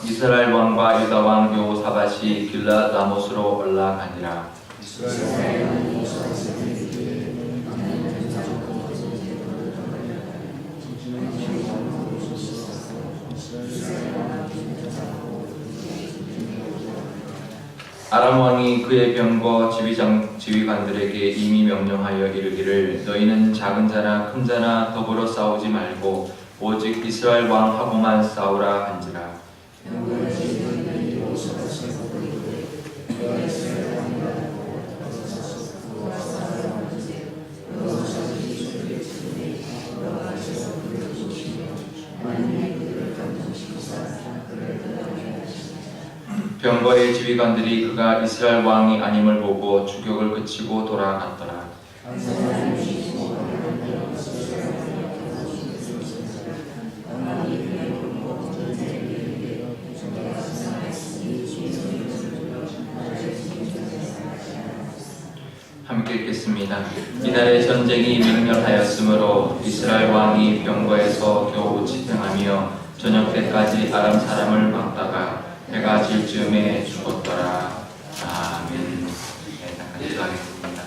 이스라엘 왕과 유다 왕 여호사밧이 길랏 라못으로 올라가니라. 아람 왕이 그의 병거 지휘관들에게 이미 명령하여 이르기를 너희는 작은 자나 큰 자나 더불어 싸우지 말고 오직 이스라엘 왕하고만 싸우라 한지라. 병거의 지휘관들이 그가 이스라엘 왕이 아님을 보고 추격을 그치고 돌아갔더라. 함께 읽겠습니다. 이날에 전쟁이 맹렬하였으므로 이스라엘 왕이 병거에서 겨우 지탱하며 저녁 때까지 아람 사람을 막다가 해가 질 즈음에 죽었더라. 아멘. 네, 잠깐 기도하겠습니다.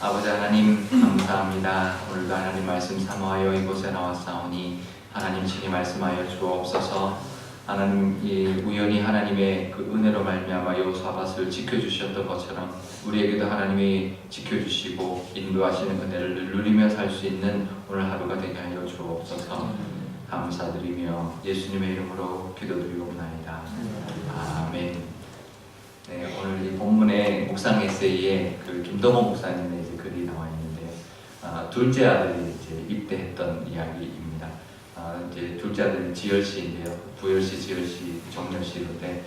아버지 하나님 감사합니다. 오늘도 하나님 말씀 사모하여 이곳에 나왔사오니 하나님 친히 말씀하여 주옵소서. 하나님 우연히 하나님의 그 은혜로 말미암아 여호사밧을 지켜주셨던 것처럼 우리에게도 하나님이 지켜주시고 인도하시는 은혜를 누리며 살 수 있는 오늘 하루가 되게 하여 주옵소서. 감사드리며 예수님의 이름으로 기도드리옵나이다. 아멘. 네, 오늘 이 본문의 묵상 에세이에 그 김동호 목사님의 이제 글이 나와 있는데 둘째 아들이 이제 입대했던 이야기입니다. 이제 둘째 아들은 지열씨인데요, 부열씨, 지열씨, 정열씨인데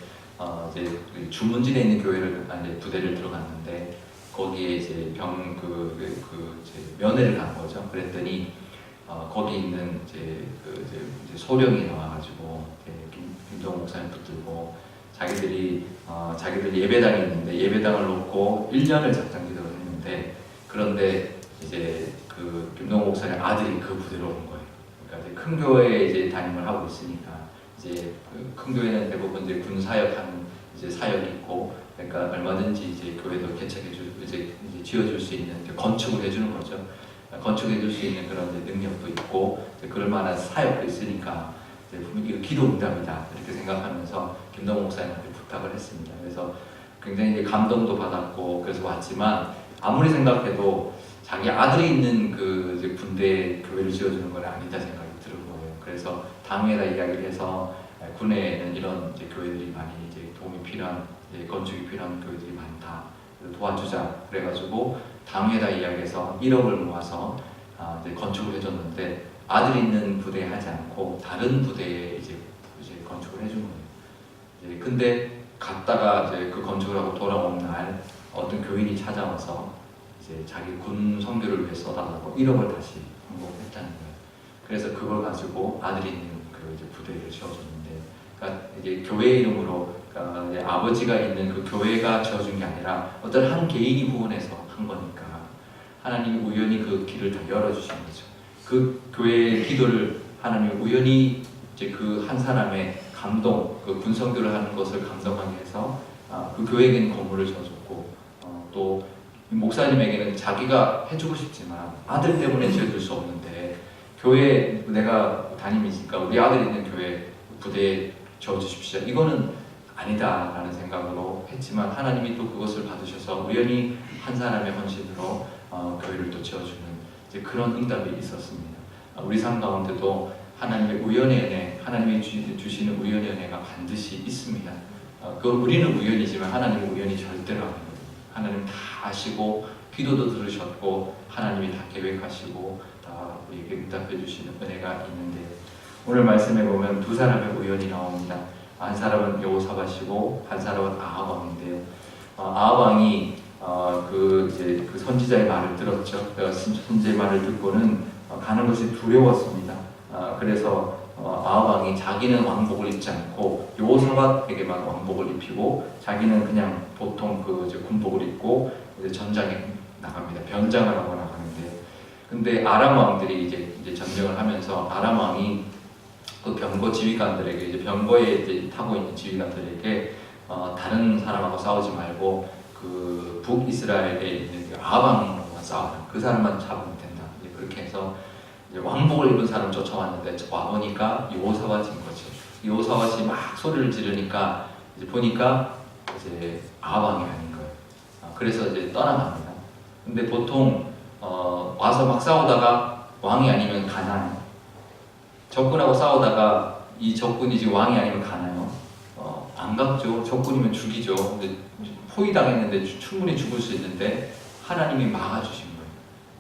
이제 주문진에 있는 교회를 부대를 들어갔는데 거기에 이제 이제 면회를 간 거죠. 그랬더니 거기 있는 이제 소령이 나와가지고 김동호 목사님 붙들고 자기들이 예배당이 있는데 예배당을 놓고 1년을 작정 기도를 했는데 그런데 이제 그 김동호 목사님 아들이 그 부대로 온 거예요. 그러니까 이제 큰 교회에 이제 담임을 하고 있으니까 이제 큰 교회는 대부분 이제 군 사역하는 이제 사역이 있고 그러니까 얼마든지 이제 교회도 개척해주고 이제 지어줄 수 있는 건축을 해주는 거죠. 건축해줄 수 있는 그런 능력도 있고 그럴 만한 사역도 있으니까 이거 기도 응답이다 이렇게 생각하면서 김동호 목사님한테 부탁을 했습니다. 그래서 굉장히 감동도 받았고 그래서 왔지만 아무리 생각해도 자기 아들이 있는 그 이제 군대에 교회를 지어주는 건 아니다 생각이 드는 거예요. 그래서 당회에다 이야기를 해서 군에는 이런 이제 교회들이 많이 이제 도움이 필요한 건축이 필요한 교회들이 많다. 도와주자 그래가지고 당회에다 이야기해서 1억을 모아서 이제 건축을 해줬는데 아들이 있는 부대에 하지 않고 다른 부대에 이제 건축을 해준 거예요. 근데 갔다가 이제 그 건축을 하고 돌아온 날 어떤 교인이 찾아와서 이제 자기 군 선교를 위해 쏟아다고 1억을 다시 헌금했다는 거예요. 그래서 그걸 가지고 아들이 있는 그 이제 부대를 지어줬는데, 그러니까 이제 교회 이름으로 그러니까 이제 아버지가 있는 그 교회가 지어준 게 아니라 어떤 한 개인이 후원해서 한 거니까 하나님이 우연히 그 길을 다 열어주신 거죠. 그 교회의 기도를 하나님이 우연히 이제 그 한 사람의 감동, 그 군선교를 하는 것을 감동하게 해서 그 교회에게는 건물을 지어줬고 또 목사님에게는 자기가 해주고 싶지만 아들 때문에 지어줄 수 없는데 교회 내가 담임이니까 우리 아들 있는 교회 부대에 지어주십시오. 이거는 아니다라는 생각으로 했지만 하나님이 또 그것을 받으셔서 우연히 한 사람의 헌신으로 교회를 또 지어주는 이제 그런 응답이 있었습니다. 우리 삶 가운데도 하나님의 우연의 은혜, 하나님이 주시는 우연의 은혜가 반드시 있습니다. 그건 우리는 우연이지만 하나님은 우연이 절대로 아니거든요. 하나님 다 아시고 기도도 들으셨고 하나님이 다 계획하시고 다 우리에게 응답해 주시는 은혜가 있는데 오늘 말씀에 보면 두 사람의 우연이 나옵니다. 한 사람은 여호사밧이고 한 사람은 아합 왕인데요. 아합 왕이 그 선지자의 말을 들었죠. 선지자의 말을 듣고는 가는 것이 두려웠습니다. 그래서 아합 왕이 자기는 왕복을 입지 않고 여호사밧에게만 왕복을 입히고 자기는 그냥 보통 그 군복을 입고 이제 전장에 나갑니다. 변장을 하고 나가는데, 근데 아람 왕들이 이제 전쟁을 하면서 아람 왕이 그 병거 지휘관들에게 이제 병거에 이제 타고 있는 지휘관들에게 다른 사람하고 싸우지 말고 그 북이스라엘에 있는 그 아방으로만 싸우라. 그 사람만 잡으면 된다. 이제 그렇게 해서 이제 왕복을 입은 사람 쫓아왔는데 와보니까 여호사밧인 거죠. 여호사밧이 막 소리를 지르니까 이제 보니까 이제 아방이 아닌 거예요. 그래서 이제 떠나갑니다. 근데 보통 와서 막 싸우다가 왕이 아니면 가나요? 적군하고 싸우다가 이 적군이 지금 왕이 아니면 가나요? 안 갔죠. 적군이면 죽이죠. 근데 포위당했는데 충분히 죽을 수 있는데 하나님이 막아주신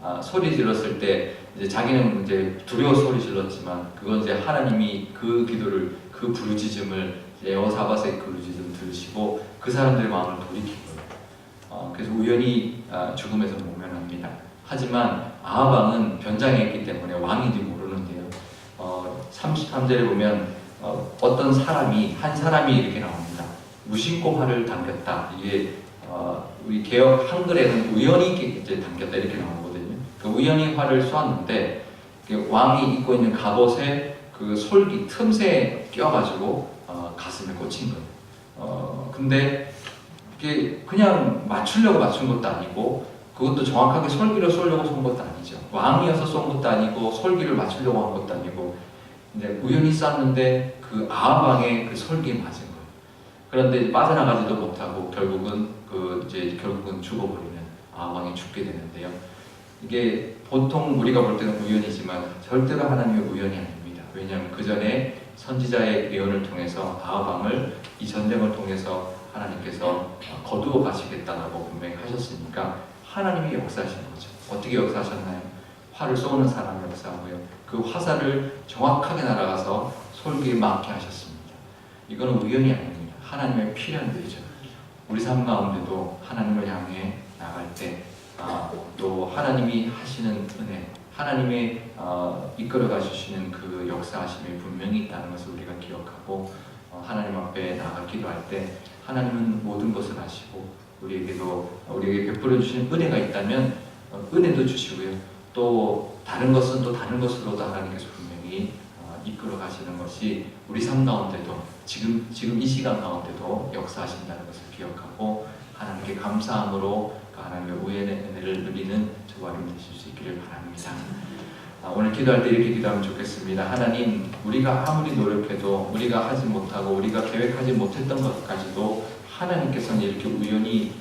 거예요. 소리 질렀을 때 이제 자기는 이제 두려워 소리 질렀지만 그건 이제 하나님이 그 기도를 그 부르짖음을 여호사밧의 그 부르짖음을 들으시고 그 사람들의 마음을 돌이킨 거예요. 그래서 우연히 죽음에서 모면합니다. 하지만 아하방은 변장에 있기 때문에 왕인지 모르는데요. 33절에 보면 어떤 사람이 한 사람이 이렇게 나옵니다. 무심코 활을 당겼다. 이게 우리 개역 한글에는 우연히 이제 당겼다 이렇게 나오거든요. 그 우연히 활을 쏘았는데 왕이 입고 있는 갑옷에 그 솔기 틈새에 껴가지고 가슴에 꽂힌 거예요. 근데 이게 그냥 맞추려고 맞춘 것도 아니고 그것도 정확하게 솔기를 쏘려고 쏜 것도 아니죠. 왕이어서 쏜 것도 아니고 솔기를 맞추려고 한 것도 아니고 이제 우연히 쐈는데 그 아하방에 그 솔기에 맞은 거예요. 그런데 빠져나가지도 못하고 결국은 죽어버리는 아하방에 죽게 되는데요. 이게 보통 우리가 볼 때는 우연이지만 절대로 하나님의 우연이 아닙니다. 왜냐하면 그 전에 선지자의 예언을 통해서 아하방을 이 전쟁을 통해서 하나님께서 거두어 가시겠다라고 분명히 하셨으니까 하나님이 역사하시는 거죠. 어떻게 역사하셨나요? 활을 쏘는 사람이 역사하고요. 그 화살을 정확하게 날아가서 솔기에 맞게 하셨습니다. 이거는 우연이 아닙니다. 하나님의 필요한 일이죠. 우리 삶 가운데도 하나님을 향해 나갈 때 또 하나님이 하시는 은혜, 하나님의 이끌어가 주시는 그 역사하심이 분명히 있다는 것을 우리가 기억하고 하나님 앞에 나가 기도할 때 하나님은 모든 것을 아시고 우리에게 베풀어 주시는 은혜가 있다면 은혜도 주시고요. 또 다른 것은 또 다른 것으로도 하나님께서 분명히 이끌어 가시는 것이 우리 삶 가운데도 지금 이 시간 가운데도 역사하신다는 것을 기억하고 하나님께 감사함으로 하나님의 우연의 은혜를 누리는 저와 여러분 되실 수 있기를 바랍니다. 오늘 기도할 때 이렇게 기도하면 좋겠습니다. 하나님, 우리가 아무리 노력해도 우리가 하지 못하고 우리가 계획하지 못했던 것까지도 하나님께서는 이렇게 우연히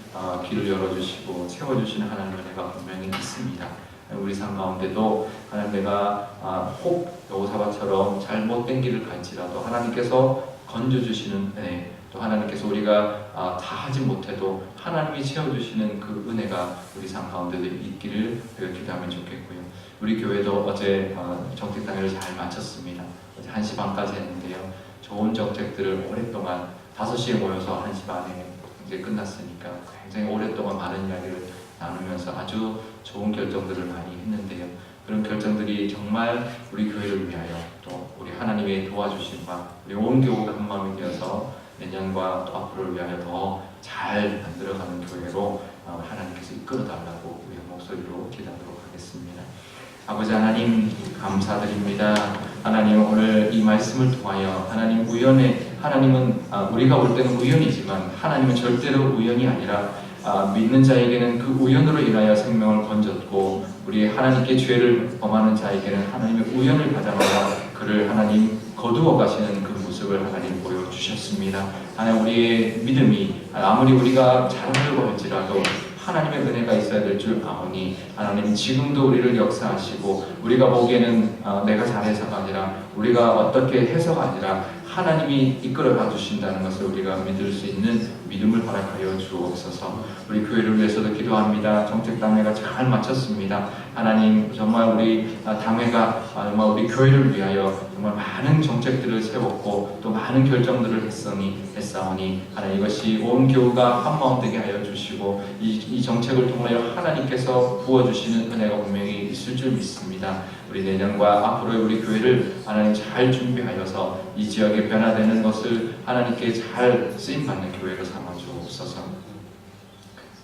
길을 열어주시고 채워주시는 하나님의 은혜가 분명히 있습니다. 우리 삶 가운데도 하나님 내가 혹 여호사밧처럼 잘못된 길을 갈지라도 하나님께서 건져주시는 은혜, 또 하나님께서 우리가 다 하지 못해도 하나님이 채워주시는 그 은혜가 우리 삶 가운데도 있기를 기도하면 좋겠고요. 우리 교회도 어제 정책당회를 잘 마쳤습니다. 어제 1시 반까지 했는데요. 좋은 정책들을 오랫동안 5시에 모여서 1시 반에 이제 끝났으니까 굉장히 오랫동안 많은 이야기를 나누면서 아주 좋은 결정들을 많이 했는데요. 그런 결정들이 정말 우리 교회를 위하여 또 우리 하나님의 도와주심과 우리 온 교우가 한 마음이 되어서 내년과 또 앞으로를 위하여 더 잘 만들어가는 교회로 하나님께서 이끌어달라고 우리의 목소리로 기도하도록 하겠습니다. 아버지 하나님 감사드립니다. 하나님 오늘 이 말씀을 통하여 하나님은 우리가 볼 때는 우연이지만 하나님은 절대로 우연이 아니라 믿는 자에게는 그 우연으로 인하여 생명을 건졌고 우리 하나님께 죄를 범하는 자에게는 하나님의 우연을 가져다가 그를 하나님 거두어 가시는 그 모습을 하나님 보여주셨습니다. 하나님 우리의 믿음이 아무리 우리가 잘하려고 할지라도 하나님의 은혜가 있어야 될 줄 아오니 하나님 지금도 우리를 역사하시고 우리가 보기에는 내가 잘해서가 아니라 우리가 어떻게 해서가 아니라 하나님이 이끌어가 주신다는 것을 우리가 믿을 수 있는 믿음을 허락하여 주옵소서. 우리 교회를 위해서도 기도합니다. 정책당회가 잘 마쳤습니다. 하나님 정말 우리 당회가 정말 우리 교회를 위하여 정말 많은 정책들을 세웠고 또 많은 결정들을 했사오니 하나님 이것이 온 교우가 한마음 되게 하여 주시고 이 정책을 통하여 하나님께서 부어주시는 은혜가 분명히 있을 줄 믿습니다. 우리 내년과 앞으로의 우리 교회를 하나님 잘 준비하여서 이 지역에 변화되는 것을 하나님께 잘 쓰임받는 교회로 삼아주옵소서.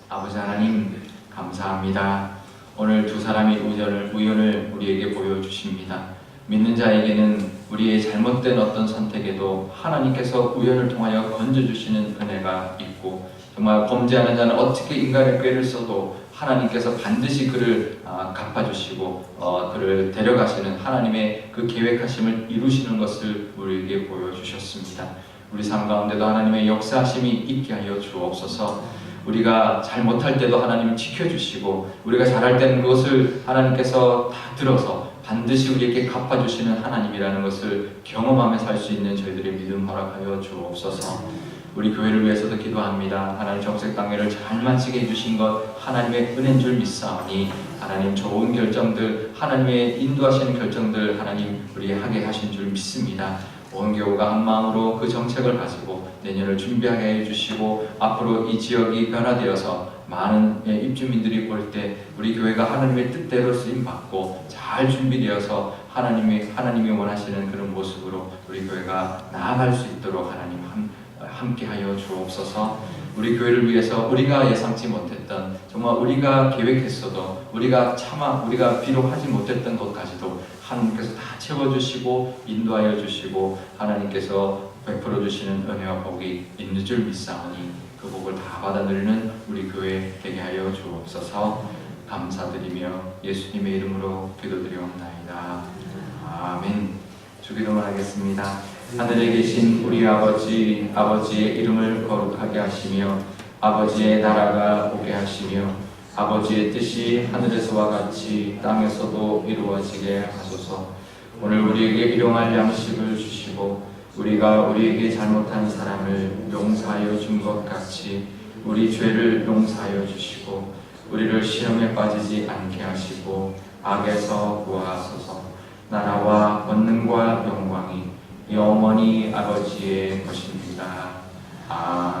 아버지 하나님 감사합니다. 오늘 두 사람의 우연을 우리에게 보여주십니다. 믿는 자에게는 우리의 잘못된 어떤 선택에도 하나님께서 우연을 통하여 건져주시는 은혜가 있고, 정말 범죄하는 자는 어떻게 인간의 꾀를 써도 하나님께서 반드시 그를 갚아주시고 그를 데려가시는 하나님의 그 계획하심을 이루시는 것을 우리에게 보여주셨습니다. 우리 삶 가운데도 하나님의 역사하심이 있게 하여 주옵소서. 우리가 잘못할 때도 하나님은 지켜주시고, 우리가 잘할 때는 그것을 하나님께서 다 들어서 반드시 우리에게 갚아주시는 하나님이라는 것을 경험하며 살 수 있는 저희들의 믿음 허락하여 주옵소서. 우리 교회를 위해서도 기도합니다. 하나님 정책 당회를 잘 마치게 해주신 것 하나님의 은혜인 줄 믿사오니, 하나님 좋은 결정들, 하나님의 인도하시는 결정들 하나님 우리에게 하게 하신 줄 믿습니다. 온 교우가 한 마음으로 그 정책을 가지고 내년을 준비하게 해주시고, 앞으로 이 지역이 변화되어서 많은 입주민들이 올 때 우리 교회가 하나님의 뜻대로 쓰임받고 잘 준비되어서 하나님이 원하시는 그런 모습으로 우리 교회가 나아갈 수 있도록 하나님 함께하여 주옵소서. 우리 교회를 위해서 우리가 예상치 못했던, 정말 우리가 계획했어도 우리가 비록 하지 못했던 것까지도 하나님께서 다 채워주시고 인도하여 주시고 하나님께서 베풀어 주시는 은혜와 복이 있는 줄 믿사오니, 그 복을 다 받아 누리는 우리 교회 되게 하여 주옵소서. 감사드리며 예수님의 이름으로 기도드리옵나이다. 아멘. 주기도만 하겠습니다. 하늘에 계신 우리 아버지, 아버지의 이름을 거룩하게 하시며 아버지의 나라가 오게 하시며 아버지의 뜻이 하늘에서와 같이 땅에서도 이루어지게 하소서. 오늘 우리에게 일용할 양식을 주시고, 우리가 우리에게 잘못한 사람을 용서하여 준 것 같이 우리 죄를 용서하여 주시고, 우리를 시험에 빠지지 않게 하시고 악에서 구하소서. 나라와 권능과 영광이 영원히 아버지의 것입니다. 아멘.